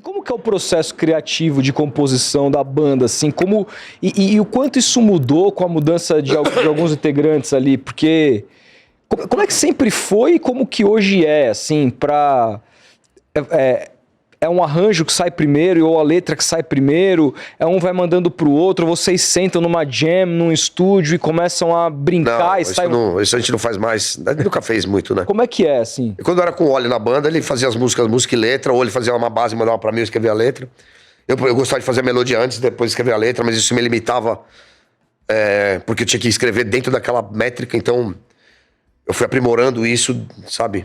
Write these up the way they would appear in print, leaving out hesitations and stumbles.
E como que é o processo criativo de composição da banda, assim? Como, e o quanto isso mudou com a mudança de alguns integrantes ali? Porque como é que sempre foi e como que hoje é, assim, pra... É um arranjo que sai primeiro ou a letra que sai primeiro? É um vai mandando pro outro? Vocês sentam numa jam, num estúdio e começam a brincar e sai... Isso a gente não faz mais. A gente nunca fez muito, né? Como é que é, assim? E quando eu era com o Oli na banda, ele fazia as músicas, música e letra, ou ele fazia uma base, mandava pra mim, eu escrevia a letra. Eu gostava de fazer a melodia antes, depois escrever a letra, mas isso me limitava, porque eu tinha que escrever dentro daquela métrica, então eu fui aprimorando isso, sabe?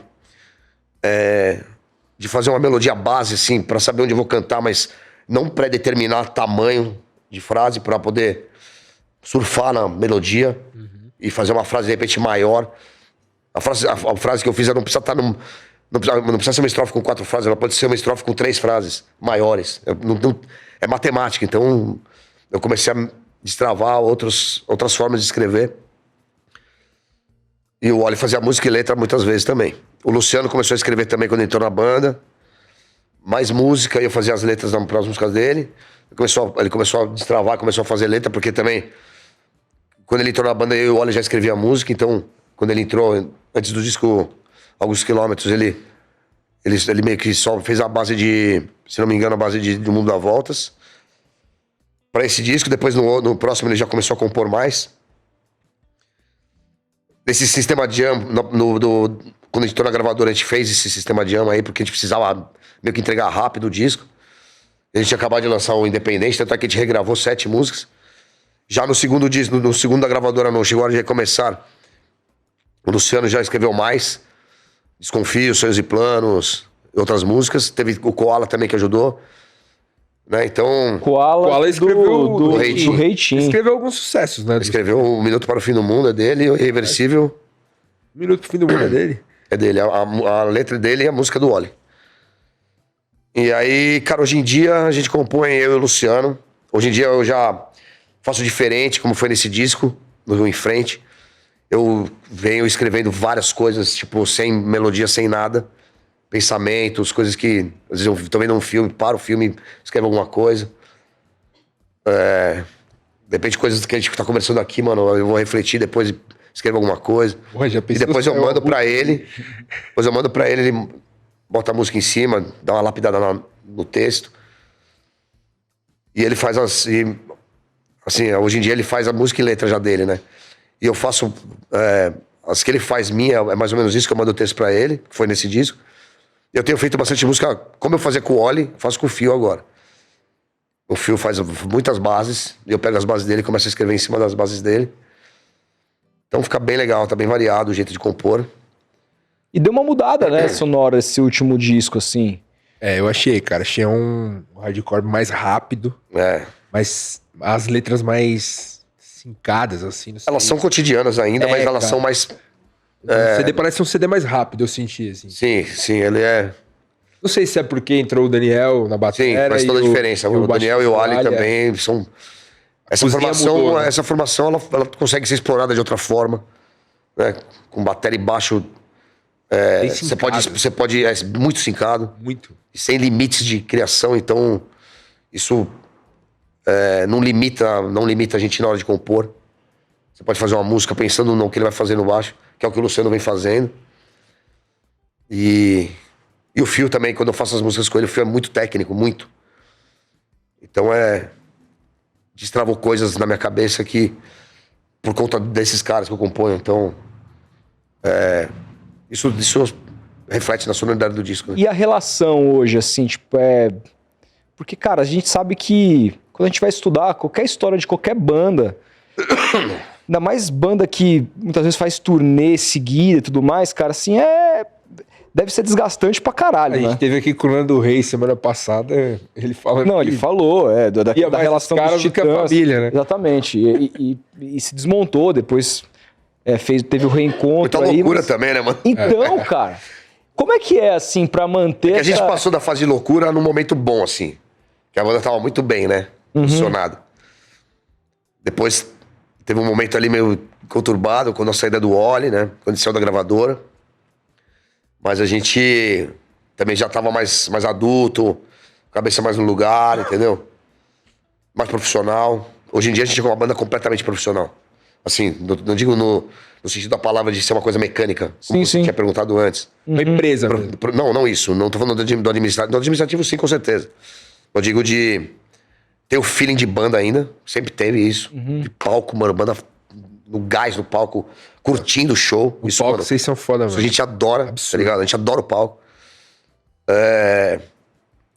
De fazer uma melodia base, assim, pra saber onde eu vou cantar, mas não pré-determinar tamanho de frase pra poder surfar na melodia e fazer uma frase, de repente, maior. A frase que eu fiz, ela não precisa estar num... Não precisa ser uma estrofe com 4 frases, ela pode ser uma estrofe com 3 frases maiores. É matemática, então eu comecei a destravar outras formas de escrever. E o Oli fazia música e letra muitas vezes também. O Luciano começou a escrever também quando entrou na banda. Mais música, e eu fazia as letras para as músicas dele. Ele começou a destravar, começou a fazer letra, porque também, quando ele entrou na banda, eu e o Oli já escrevia música, então, quando ele entrou, antes do disco Alguns Quilômetros, ele meio que só fez a base de, se não me engano, a base de O Mundo dá Voltas. Para esse disco, depois no próximo ele já começou a compor mais. Desse sistema de jam, quando a gente entrou na gravadora, a gente fez esse sistema de jam aí, porque a gente precisava meio que entregar rápido o disco. A gente tinha acabado de lançar o Independente, tanto é que a gente regravou 7 músicas. Já no segundo disco, no segundo da gravadora não, chegou a hora de recomeçar. O Luciano já escreveu mais. Desconfio, Sonhos e Planos, outras músicas. Teve o Koala também que ajudou. Né? Então... Koala escreveu do Reitinho. Escreveu alguns sucessos, né? Escreveu Um Minuto para o Fim do Mundo, é dele. E o Irreversível... Um Minuto pro Fim do Mundo é dele? É dele. A letra dele e a música do Oli. E aí, cara, hoje em dia a gente compõe, eu e o Luciano. Hoje em dia eu já faço diferente, como foi nesse disco, no Em Frente. Eu venho escrevendo várias coisas, tipo, sem melodia, sem nada. Pensamentos, coisas que... Às vezes eu tô vendo um filme, paro o filme, escrevo alguma coisa. De repente, coisas que a gente tá conversando aqui, mano, eu vou refletir, depois escrevo alguma coisa. Porra, já e depois eu mando pra ele. Depois eu mando pra ele, ele bota a música em cima, dá uma lapidada no texto. E ele faz assim, hoje em dia ele faz a música e letra já dele, né? E eu faço... as que ele faz minha, é mais ou menos isso que eu mando o texto pra ele, que foi nesse disco. Eu tenho feito bastante música, como eu fazia com o Oli, faço com o Fio agora. O Fio faz muitas bases, e eu pego as bases dele e começo a escrever em cima das bases dele. Então fica bem legal, tá bem variado o jeito de compor. E deu uma mudada, né, sonora, esse último disco, assim. Eu achei, cara. Achei um hardcore mais rápido. Mas as letras mais sincadas, assim. Não sei. Elas são cotidianas ainda, mas elas são mais... O CD parece um CD mais rápido, eu senti, assim. Sim, ele é... Não sei se é porque entrou o Daniel na bateria. Sim, faz toda a diferença. O Daniel e o Ali também são... Essa formação, ela consegue ser explorada de outra forma, né? Com bateria e baixo, você pode muito sincado, muito, e sem limites de criação. Então isso não limita a gente na hora de compor. Você pode fazer uma música pensando no que ele vai fazer no baixo, que é o que o Luciano vem fazendo. E o Fio também, quando eu faço as músicas com ele, o Fio é muito técnico, muito. Então destravou coisas na minha cabeça que, por conta desses caras que eu componho, então isso reflete na sonoridade do disco, né? E a relação hoje, assim, tipo, porque, cara, a gente sabe que quando a gente vai estudar qualquer história de qualquer banda, ainda mais banda que muitas vezes faz turnê seguida e tudo mais, cara, assim, deve ser desgastante pra caralho, né? A gente teve aqui com o Nando Reis semana passada, ele falando. Não, ele falou, da relação dos Titãs, que a família, né? Exatamente. E se desmontou, depois teve o reencontro. Muita loucura também, né, mano? Então, cara, como é que é, assim, pra manter... que a gente passou da fase de loucura num momento bom, assim. Que a banda tava muito bem, né? Funcionado. Depois teve um momento ali meio conturbado, quando a saída do Oli, né? Quando ele saiu da gravadora. Mas a gente também já tava mais adulto, cabeça mais no lugar, entendeu? Mais profissional. Hoje em dia a gente é uma banda completamente profissional. Assim, não digo no sentido da palavra de ser uma coisa mecânica, como você tinha perguntado antes. Uma empresa. Não isso. Não tô falando do administrativo. Do administrativo, sim, com certeza. Eu digo de ter o feeling de banda ainda. Sempre teve isso. De palco, mano. Banda no gás, no palco, curtindo o show. O isso, palco, mano, vocês são foda, mano. Isso a gente adora, Absurdo. tá ligado? A gente adora o palco.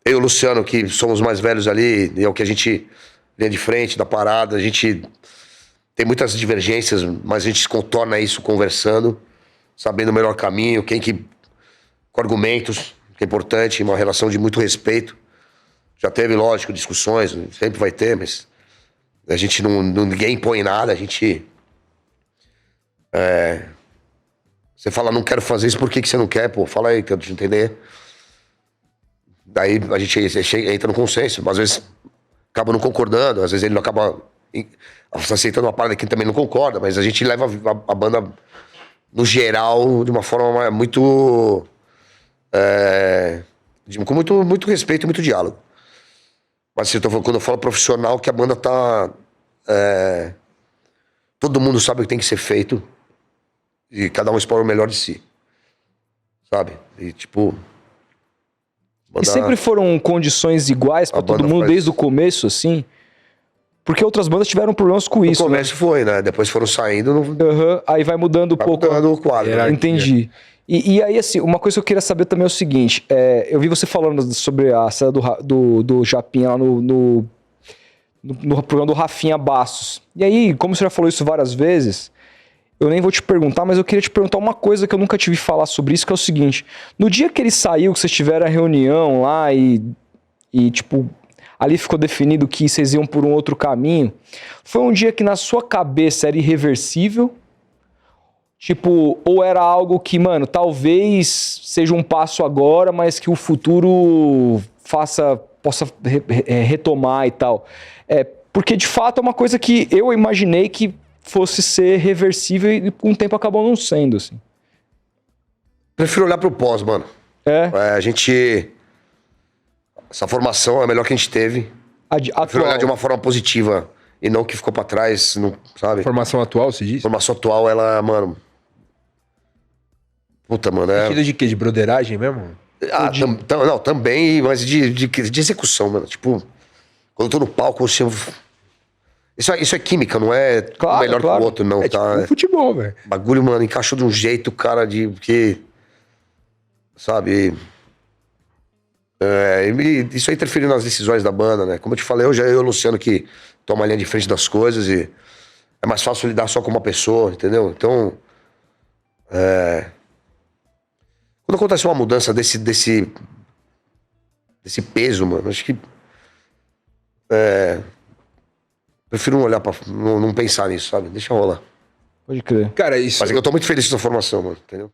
Eu e o Luciano, que somos mais velhos ali, é o que a gente linha de frente da parada, a gente tem muitas divergências, mas a gente contorna isso conversando, sabendo o melhor caminho, com argumentos, que é importante, uma relação de muito respeito. Já teve, lógico, discussões, sempre vai ter, mas a gente ninguém impõe nada, a gente... Você fala, não quero fazer isso, por que você não quer? Pô, fala aí, quero te entender. Daí a gente entra no consenso, às vezes acaba não concordando, às vezes ele não acaba aceitando uma parada que também não concorda, mas a gente leva a banda, no geral, de uma forma muito... com muito respeito e muito diálogo. Mas assim, quando eu falo profissional, que a banda tá... todo mundo sabe o que tem que ser feito e cada um explora o melhor de si. Sabe? E tipo... E sempre foram condições iguais pra todo mundo desde o começo, assim? Porque outras bandas tiveram problemas com isso, no começo, né? Foi, né? Depois foram saindo... Aí vai mudando um pouco. Mudando o quadro. Né? Entendi. E aí, assim, uma coisa que eu queria saber também é o seguinte. Eu vi você falando sobre a cena do Japinha lá no programa do Rafinha Bastos. E aí, como você já falou isso várias vezes... Eu nem vou te perguntar, mas eu queria te perguntar uma coisa que eu nunca tive que falar sobre isso, que é o seguinte. No dia que ele saiu, que vocês tiveram a reunião lá e tipo, ali ficou definido que vocês iam por um outro caminho, foi um dia que na sua cabeça era irreversível? Tipo, ou era algo que, mano, talvez seja um passo agora, mas que o futuro possa retomar e tal. Porque, de fato, é uma coisa que eu imaginei que fosse ser reversível e com o tempo acabou não sendo, assim. Prefiro olhar pro pós, mano. A gente... Essa formação é a melhor que a gente teve. Prefiro olhar de uma forma positiva e não que ficou pra trás, não, sabe? Formação atual, você disse? Formação atual, ela, mano... Puta, mano, Sentido de quê? De broderagem mesmo? Não, também, mas de execução, mano. Tipo, quando eu tô no palco, você... Isso é química, não é claro, um melhor que o outro, não, tá? Tipo futebol, velho. Bagulho, mano, encaixou de um jeito, cara, que... Sabe? Isso aí interferiu nas decisões da banda, né? Como eu te falei, eu e o Luciano que toma a linha de frente das coisas e é mais fácil lidar só com uma pessoa, entendeu? Então, quando acontece uma mudança desse peso, mano, acho que prefiro não olhar não pensar nisso, sabe? Deixa rolar. Pode crer. Cara, isso... Mas é que eu tô muito feliz com essa formação, mano, entendeu?